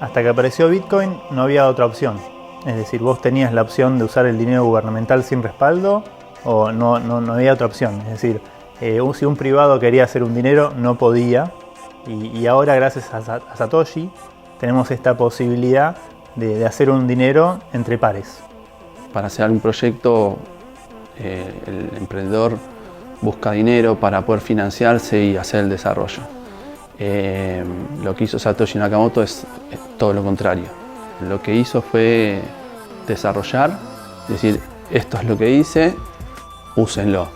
Hasta que apareció Bitcoin no había otra opción. Es decir, vos tenías la opción de usar el dinero gubernamental sin respaldo o no había otra opción. Es decir, si un privado quería hacer un dinero no podía. Y ahora, gracias a Satoshi, tenemos esta posibilidad de hacer un dinero entre pares. Para hacer un proyecto, el emprendedor busca dinero para poder financiarse y hacer el desarrollo. Lo que hizo Satoshi Nakamoto es todo lo contrario. Lo que hizo fue desarrollar, decir, esto es lo que hice, úsenlo.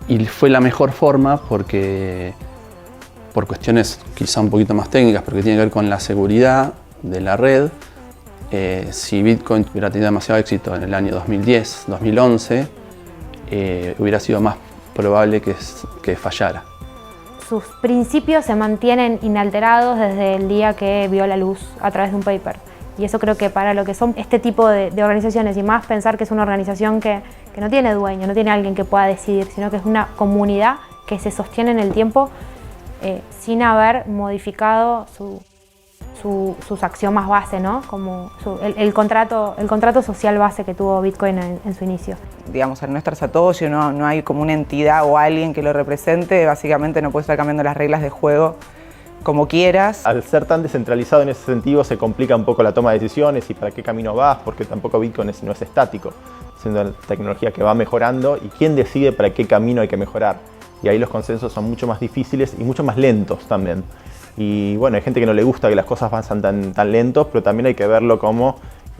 Y fue la mejor forma porque, por cuestiones quizá un poquito más técnicas, porque tiene que ver con la seguridad de la red. Si Bitcoin hubiera tenido demasiado éxito en el año 2010, 2011, hubiera sido más probable que fallara. Sus principios se mantienen inalterados desde el día que vio la luz a través de un paper. Y eso creo que para lo que son este tipo de organizaciones, y más pensar que es una organización que no tiene dueño, no tiene alguien que pueda decidir, sino que es una comunidad que se sostiene en el tiempo sin haber modificado sus axiomas base, ¿no? Como el contrato social base que tuvo Bitcoin en su inicio. Digamos, al no estar Satoshi, no hay como una entidad o alguien que lo represente, básicamente no puedes estar cambiando las reglas de juego como quieras. Al ser tan descentralizado en ese sentido se complica un poco la toma de decisiones y para qué camino vas, porque tampoco Bitcoin no es estático, es una tecnología que va mejorando y quién decide para qué camino hay que mejorar. Y ahí los consensos son mucho más difíciles y mucho más lentos también. Y bueno, hay gente que no le gusta que las cosas avanzan tan lentos, pero también hay que verlo como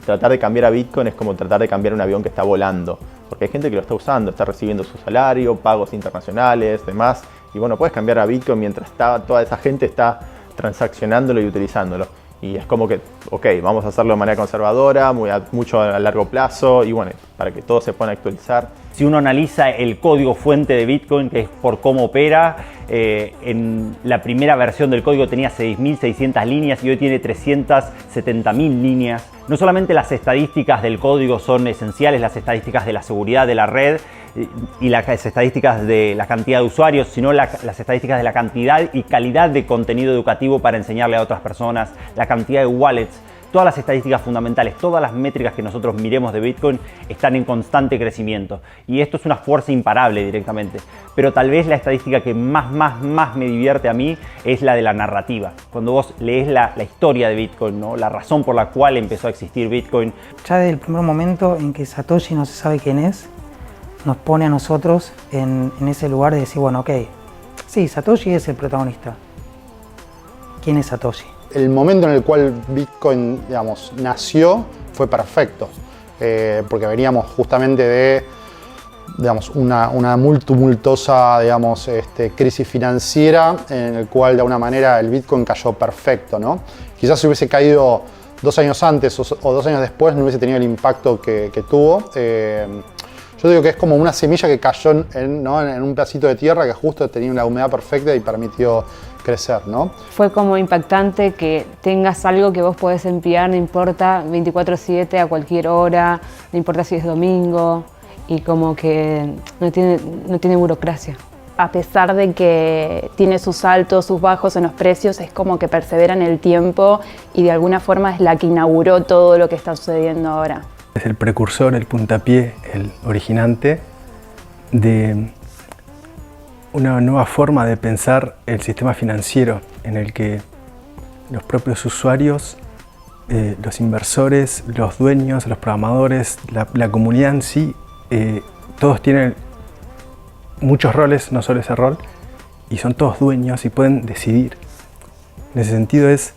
tratar de cambiar a Bitcoin es como tratar de cambiar un avión que está volando. Porque hay gente que lo está usando, está recibiendo su salario, pagos internacionales, demás. Y bueno, puedes cambiar a Bitcoin mientras toda esa gente está transaccionándolo y utilizándolo. Y es como que, ok, vamos a hacerlo de manera conservadora, mucho a largo plazo y bueno, para que todo se pueda actualizar. Si uno analiza el código fuente de Bitcoin, que es por cómo opera, en la primera versión del código tenía 6.600 líneas y hoy tiene 370.000 líneas. No solamente las estadísticas del código son esenciales, las estadísticas de la seguridad de la red y las estadísticas de la cantidad de usuarios, sino las estadísticas de la cantidad y calidad de contenido educativo para enseñarle a otras personas, la cantidad de wallets. Todas las estadísticas fundamentales, todas las métricas que nosotros miremos de Bitcoin están en constante crecimiento. Y esto es una fuerza imparable directamente. Pero tal vez la estadística que más me divierte a mí es la de la narrativa. Cuando vos lees la historia de Bitcoin, ¿no? La razón por la cual empezó a existir Bitcoin. Ya desde el primer momento en que Satoshi no se sabe quién es, nos pone a nosotros en ese lugar de decir, bueno, ok, sí, Satoshi es el protagonista. ¿Quién es Satoshi? El momento en el cual Bitcoin, digamos, nació fue perfecto, porque veníamos justamente de, digamos, una muy tumultuosa, digamos, crisis financiera en el cual de alguna manera el Bitcoin cayó perfecto, ¿no? Quizás si hubiese caído 2 años antes o 2 años después no hubiese tenido el impacto que tuvo. Yo digo que es como una semilla que cayó en un pedacito de tierra que justo tenía una humedad perfecta y permitió crecer, ¿no? Fue como impactante que tengas algo que vos podés enviar, no importa, 24/7 a cualquier hora, no importa si es domingo, y como que no tiene burocracia. A pesar de que tiene sus altos, sus bajos en los precios, es como que persevera en el tiempo y de alguna forma es la que inauguró todo lo que está sucediendo ahora. Es el precursor, el puntapié, el originante de una nueva forma de pensar el sistema financiero en el que los propios usuarios, los inversores, los dueños, los programadores, la comunidad en sí, todos tienen muchos roles, no solo ese rol, y son todos dueños y pueden decidir. En ese sentido es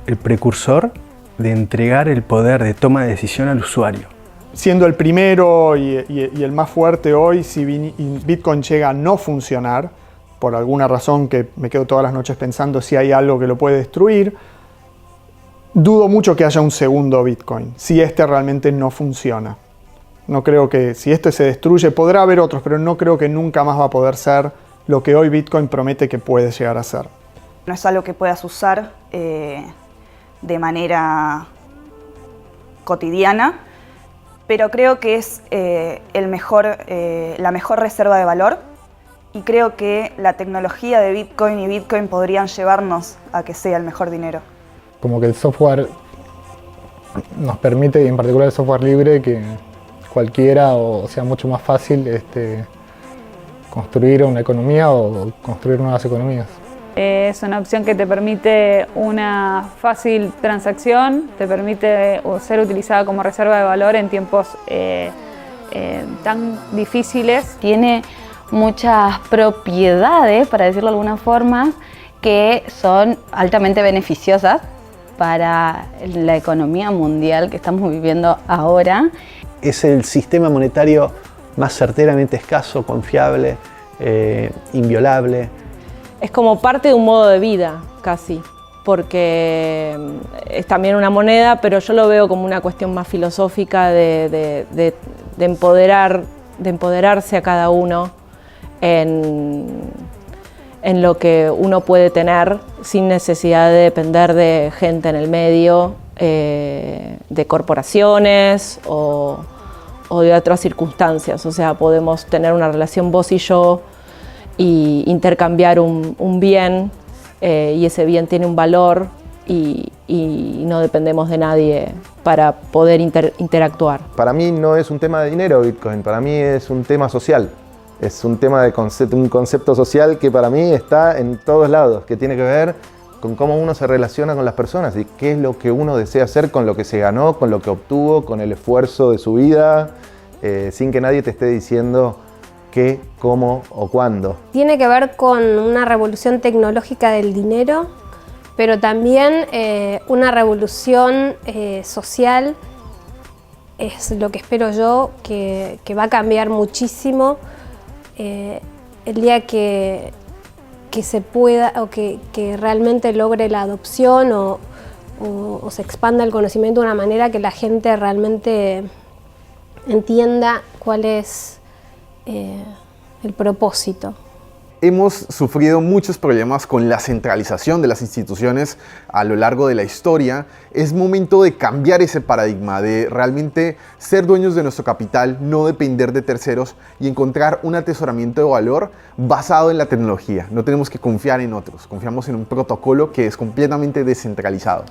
el precursor de entregar el poder de toma de decisión al usuario. Siendo el primero y el más fuerte hoy, si Bitcoin llega a no funcionar, por alguna razón que me quedo todas las noches pensando si hay algo que lo puede destruir, dudo mucho que haya un segundo Bitcoin, si este realmente no funciona. No creo que si este se destruye, podrá haber otros, pero no creo que nunca más va a poder ser lo que hoy Bitcoin promete que puede llegar a ser. No es algo que puedas usar de manera cotidiana, pero creo que es la mejor reserva de valor y creo que la tecnología de Bitcoin y Bitcoin podrían llevarnos a que sea el mejor dinero. como que el software nos permite, y en particular el software libre, que cualquiera o sea mucho más fácil construir una economía o construir nuevas economías. Es una opción que te permite una fácil transacción, te permite ser utilizada como reserva de valor en tiempos tan difíciles. Tiene muchas propiedades, para decirlo de alguna forma, que son altamente beneficiosas para la economía mundial que estamos viviendo ahora. Es el sistema monetario más certeramente escaso, confiable, inviolable. Es como parte de un modo de vida, casi, porque es también una moneda, pero yo lo veo como una cuestión más filosófica de empoderarse a cada uno en lo que uno puede tener sin necesidad de depender de gente en el medio, de corporaciones o de otras circunstancias. O sea, podemos tener una relación vos y yo y intercambiar un bien, y ese bien tiene un valor y no dependemos de nadie para poder interactuar. Para mí no es un tema de dinero Bitcoin, para mí es un tema social. Es un tema de un concepto social que para mí está en todos lados, que tiene que ver con cómo uno se relaciona con las personas y qué es lo que uno desea hacer con lo que se ganó, con lo que obtuvo, con el esfuerzo de su vida, sin que nadie te esté diciendo qué, cómo o cuándo. Tiene que ver con una revolución tecnológica del dinero, pero también una revolución social. Es lo que espero yo, que va a cambiar muchísimo el día que se pueda o que realmente logre la adopción o se expanda el conocimiento de una manera que la gente realmente entienda cuál es el propósito. Hemos sufrido muchos problemas con la centralización de las instituciones a lo largo de la historia. Es momento de cambiar ese paradigma, de realmente ser dueños de nuestro capital, no depender de terceros y encontrar un atesoramiento de valor basado en la tecnología. No tenemos que confiar en otros, confiamos en un protocolo que es completamente descentralizado.